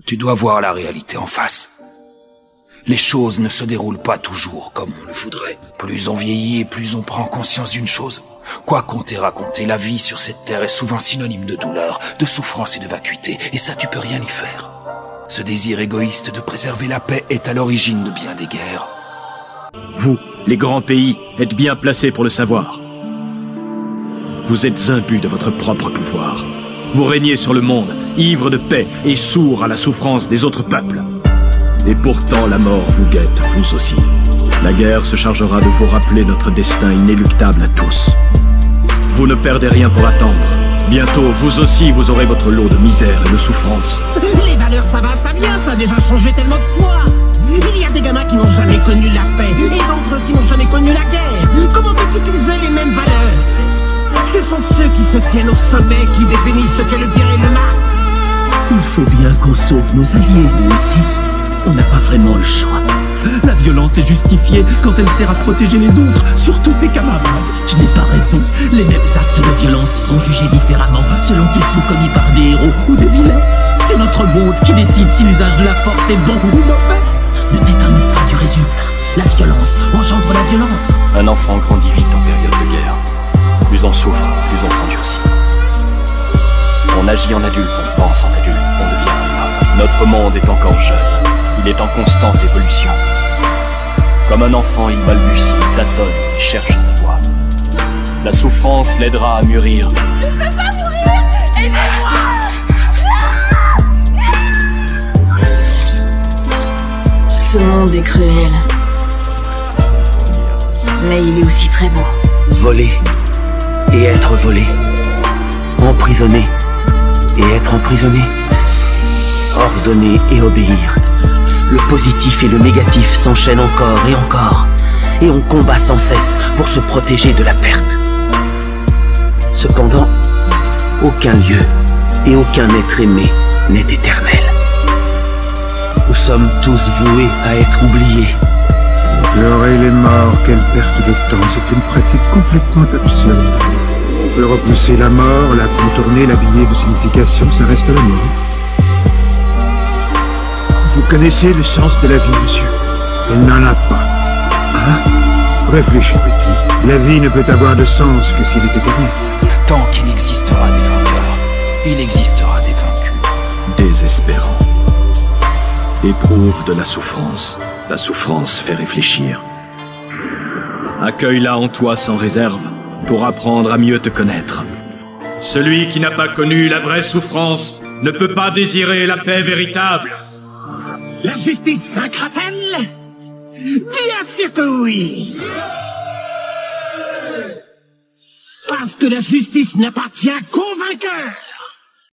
Tu dois voir la réalité en face. Les choses ne se déroulent pas toujours comme on le voudrait. Plus on vieillit et plus on prend conscience d'une chose. Quoi qu'on t'ait raconté, la vie sur cette terre est souvent synonyme de douleur, de souffrance et de vacuité, et ça tu peux rien y faire. Ce désir égoïste de préserver la paix est à l'origine de bien des guerres. Vous, les grands pays, êtes bien placés pour le savoir. Vous êtes imbus de votre propre pouvoir. Vous régnez sur le monde, ivre de paix et sourd à la souffrance des autres peuples. Et pourtant la mort vous guette, vous aussi. La guerre se chargera de vous rappeler notre destin inéluctable à tous. Vous ne perdez rien pour attendre. Bientôt, vous aussi, vous aurez votre lot de misère et de souffrance. Les valeurs, ça va, ça vient, ça a déjà changé tellement de fois. Il y a des gamins qui n'ont jamais connu la paix, et d'autres qui n'ont jamais connu la guerre. Comment peut-il qu'ils aient les mêmes valeurs? Ce sont ceux qui se tiennent au sommet qui définissent ce qu'est le bien et le mal. Il faut bien qu'on sauve nos alliés, nous aussi. On n'a pas vraiment le choix. La violence est justifiée quand elle sert à protéger les autres, surtout ses camarades. Je n'ai pas raison. Les mêmes actes de violence sont jugés différemment selon qu'ils sont commis par des héros ou des vilains. C'est notre monde qui décide si l'usage de la force est bon ou mauvais. Ne t'étonne pas du résultat. La violence engendre la violence. Un enfant grandit vite en période de guerre. Plus on souffre, plus on s'endurcit. On agit en adulte, on pense en adulte, on devient un homme. Notre monde est encore jeune. Il est en constante évolution. Comme un enfant, il balbutie, il tâtonne, il cherche sa voie. La souffrance l'aidera à mûrir. Je ne peux pas mourir! Aidez-moi! Ce monde est cruel. Mais il est aussi très beau. Voler et être volé. Emprisonner et être emprisonné. Ordonner et obéir. Le positif et le négatif s'enchaînent encore et encore. Et on combat sans cesse pour se protéger de la perte. Cependant, aucun lieu et aucun être aimé n'est éternel. Nous sommes tous voués à être oubliés. Pleurer les morts, quelle perte de temps, c'est une pratique complètement absurde. On peut repousser la mort, la contourner, l'habiller de signification, ça reste la mort. Vous connaissez le sens de la vie, monsieur? Elle n'en a pas. Hein? Réfléchis, petit. La vie ne peut avoir de sens que s'il est éternel. Tant qu'il existera des vainqueurs, il existera des vaincus. Désespérant. Éprouve de la souffrance. La souffrance fait réfléchir. Accueille-la en toi sans réserve, pour apprendre à mieux te connaître. Celui qui n'a pas connu la vraie souffrance ne peut pas désirer la paix véritable. La justice vaincra-t-elle? Bien sûr que oui! Parce que la justice n'appartient qu'aux vainqueurs!